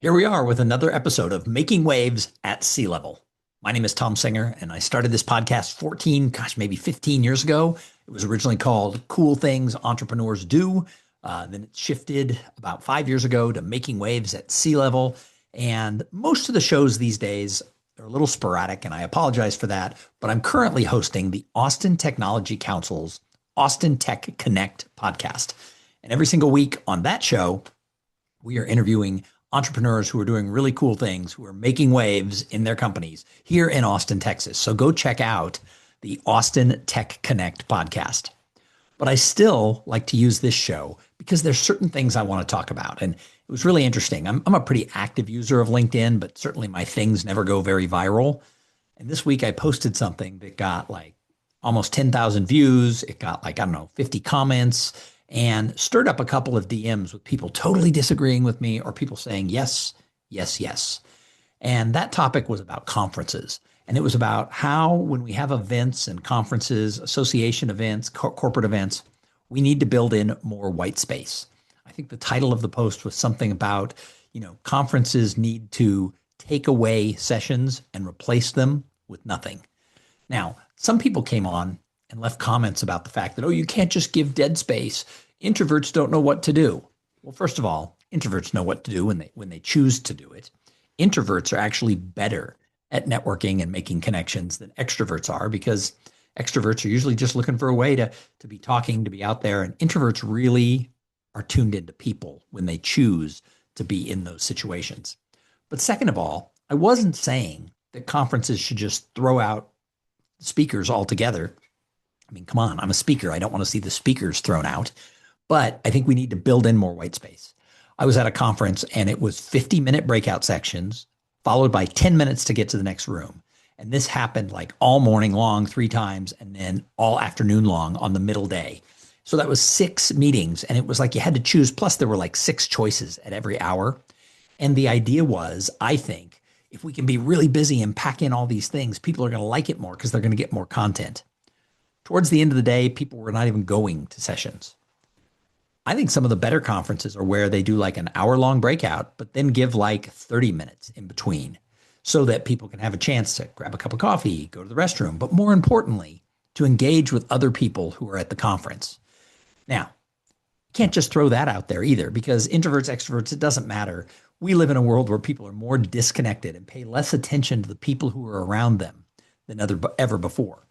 Here we are with another episode of Making Waves at Sea Level. My name is Thom Singer, and I started this podcast maybe 15 years ago. It was originally called Cool Things Entrepreneurs Do. Then it shifted about 5 years ago to Making Waves at Sea Level. And most of the shows these days are a little sporadic, and I apologize for that. But I'm currently hosting the Austin Technology Council's Austin Tech Connect podcast. And every single week on that show, we are interviewing entrepreneurs who are doing really cool things, who are making waves in their companies here in Austin, Texas. So go check out the Austin Tech Connect podcast. But I still like to use this show because there's certain things I want to talk about. And it was really interesting. I'm a pretty active user of LinkedIn, but certainly my things never go very viral. And this week I posted something that got like almost 10,000 views. It got 50 comments, and stirred up a couple of DMs with people totally disagreeing with me or people saying, yes, yes, yes. And that topic was about conferences. And it was about how, when we have events and conferences, association events, corporate events, we need to build in more white space. I think the title of the post was something about, conferences need to take away sessions and replace them with nothing. Now, some people came on and left comments about the fact that, you can't just give dead space. Introverts don't know what to do. Well, first of all, introverts know what to do when they choose to do it. Introverts are actually better at networking and making connections than extroverts are, because extroverts are usually just looking for a way to be talking, to be out there. And introverts really are tuned into people when they choose to be in those situations. But second of all, I wasn't saying that conferences should just throw out speakers altogether. I mean, come on, I'm a speaker. I don't want to see the speakers thrown out, but I think we need to build in more white space. I was at a conference and it was 50-minute breakout sections followed by 10 minutes to get to the next room. And this happened like all morning long, 3 times, and then all afternoon long on the middle day. So that was 6 meetings, and it was like you had to choose. Plus there were like 6 choices at every hour. And the idea was, I think, if we can be really busy and pack in all these things, people are going to like it more because they're going to get more content. Towards the end of the day, people were not even going to sessions. I think some of the better conferences are where they do like an hour-long breakout, but then give like 30 minutes in between so that people can have a chance to grab a cup of coffee, go to the restroom, but more importantly, to engage with other people who are at the conference. Now, you can't just throw that out there either, because introverts, extroverts, it doesn't matter. We live in a world where people are more disconnected and pay less attention to the people who are around them than ever before.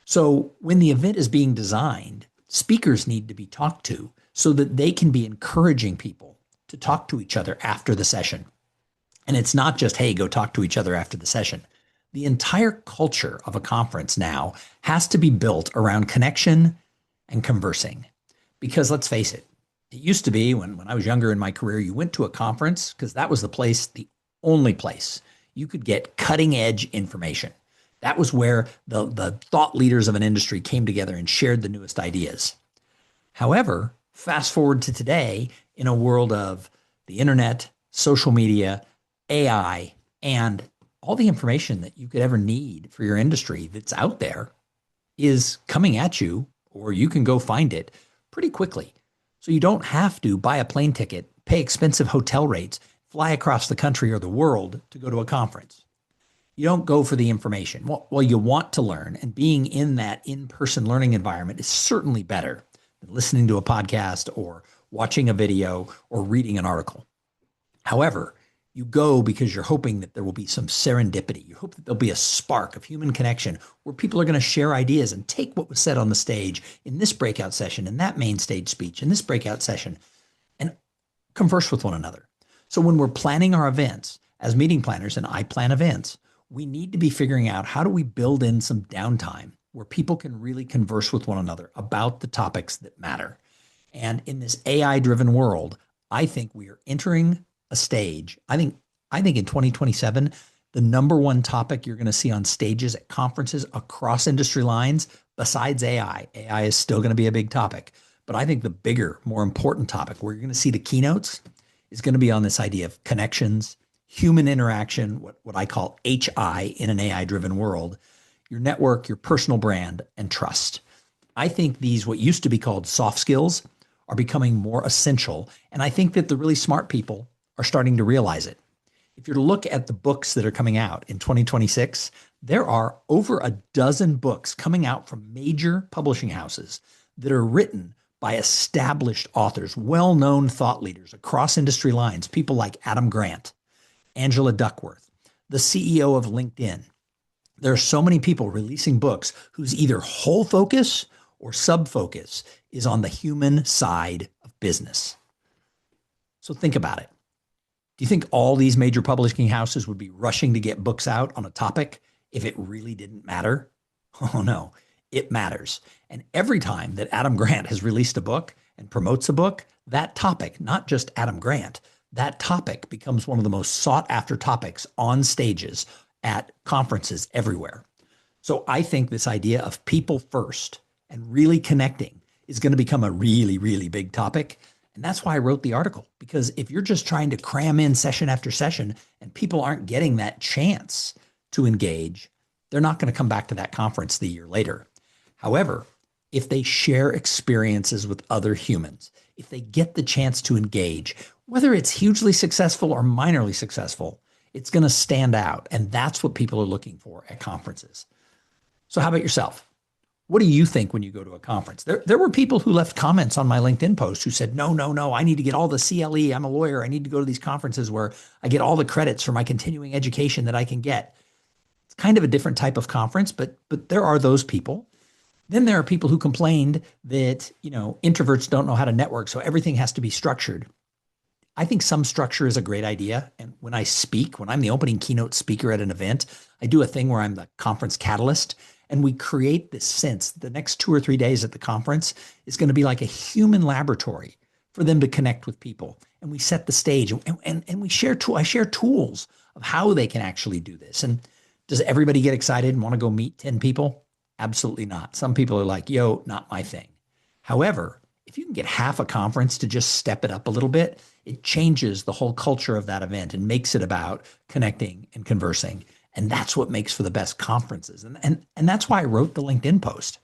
So when the event is being designed, speakers need to be talked to so that they can be encouraging people to talk to each other after the session. And it's not just, hey, go talk to each other after the session. The entire culture of a conference now has to be built around connection and conversing. Because let's face it, it used to be when I was younger in my career, you went to a conference because that was the only place you could get cutting edge information. That was where the thought leaders of an industry came together and shared the newest ideas. However, fast forward to today, in a world of the internet, social media, AI, and all the information that you could ever need for your industry that's out there is coming at you, or you can go find it pretty quickly. So you don't have to buy a plane ticket, pay expensive hotel rates, fly across the country or the world to go to a conference. You don't go for the information. Well, you want to learn, and being in that in-person learning environment is certainly better than listening to a podcast or watching a video or reading an article. However, you go because you're hoping that there will be some serendipity. You hope that there'll be a spark of human connection where people are going to share ideas and take what was said on the stage in this breakout session, in that main stage speech, in this breakout session, and converse with one another. So when we're planning our events, as meeting planners, and I plan events, we need to be figuring out, how do we build in some downtime where people can really converse with one another about the topics that matter. And in this AI-driven world, I think we are entering a stage. I think in 2027, the number one topic you're going to see on stages at conferences across industry lines, besides AI is still going to be a big topic. But I think the bigger, more important topic where you're going to see the keynotes is going to be on this idea of connections, human interaction, what I call HI in an AI-driven world, your network, your personal brand, and trust. I think these, what used to be called soft skills, are becoming more essential. And I think that the really smart people are starting to realize it. If you look at the books that are coming out in 2026, there are over a dozen books coming out from major publishing houses that are written by established authors, well-known thought leaders across industry lines, people like Adam Grant, Angela Duckworth, the CEO of LinkedIn. There are so many people releasing books whose either whole focus or sub-focus is on the human side of business. So think about it. Do you think all these major publishing houses would be rushing to get books out on a topic if it really didn't matter? Oh no, it matters. And every time that Adam Grant has released a book and promotes a book, that topic, not just Adam Grant, that topic becomes one of the most sought after topics on stages at conferences everywhere. So I think this idea of people first and really connecting is going to become a really, really big topic. And that's why I wrote the article, because if you're just trying to cram in session after session and people aren't getting that chance to engage, they're not going to come back to that conference the year later. However, if they share experiences with other humans, if they get the chance to engage, whether it's hugely successful or minorly successful, it's going to stand out. And that's what people are looking for at conferences. So how about yourself? What do you think when you go to a conference? There were people who left comments on my LinkedIn post who said, no, I need to get all the CLE. I'm a lawyer. I need to go to these conferences where I get all the credits for my continuing education that I can get. It's kind of a different type of conference, but there are those people. Then there are people who complained that, introverts don't know how to network, so everything has to be structured. I think some structure is a great idea. And when I speak, when I'm the opening keynote speaker at an event, I do a thing where I'm the conference catalyst. And we create this sense the next 2 or 3 days at the conference is going to be like a human laboratory for them to connect with people. And we set the stage and we share I share tools of how they can actually do this. And does everybody get excited and want to go meet 10 people? Absolutely not. Some people are like, yo, not my thing. However, if you can get half a conference to just step it up a little bit, it changes the whole culture of that event and makes it about connecting and conversing. And that's what makes for the best conferences. And that's why I wrote the LinkedIn post.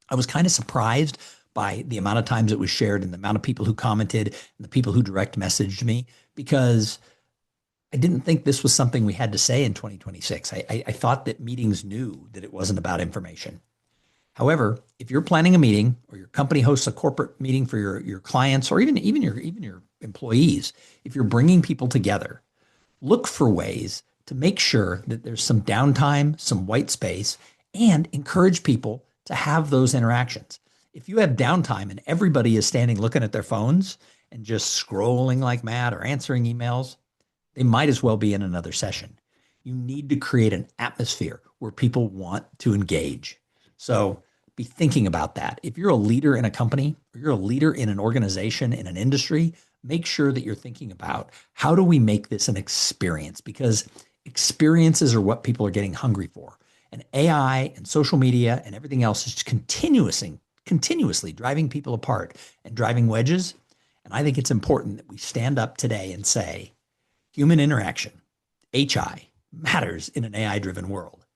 I was kind of surprised by the amount of times it was shared and the amount of people who commented and the people who direct messaged me, because I didn't think this was something we had to say in 2026. I thought that meetings knew that it wasn't about information. However, if you're planning a meeting or your company hosts a corporate meeting for your clients or even your employees, if you're bringing people together, look for ways to make sure that there's some downtime, some white space, and encourage people to have those interactions. If you have downtime and everybody is standing looking at their phones and just scrolling like mad or answering emails, they might as well be in another session. You need to create an atmosphere where people want to engage. So be thinking about that. If you're a leader in a company, or you're a leader in an organization, in an industry, make sure that you're thinking about how do we make this an experience? Because experiences are what people are getting hungry for. And AI and social media and everything else is continuously driving people apart and driving wedges. And I think it's important that we stand up today and say, human interaction, HI, matters in an AI-driven world.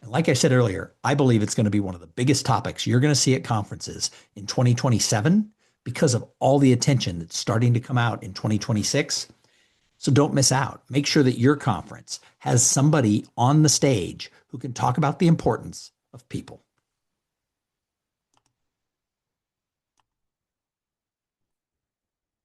And like I said earlier, I believe it's going to be one of the biggest topics you're going to see at conferences in 2027 because of all the attention that's starting to come out in 2026. So don't miss out. Make sure that your conference has somebody on the stage who can talk about the importance of people.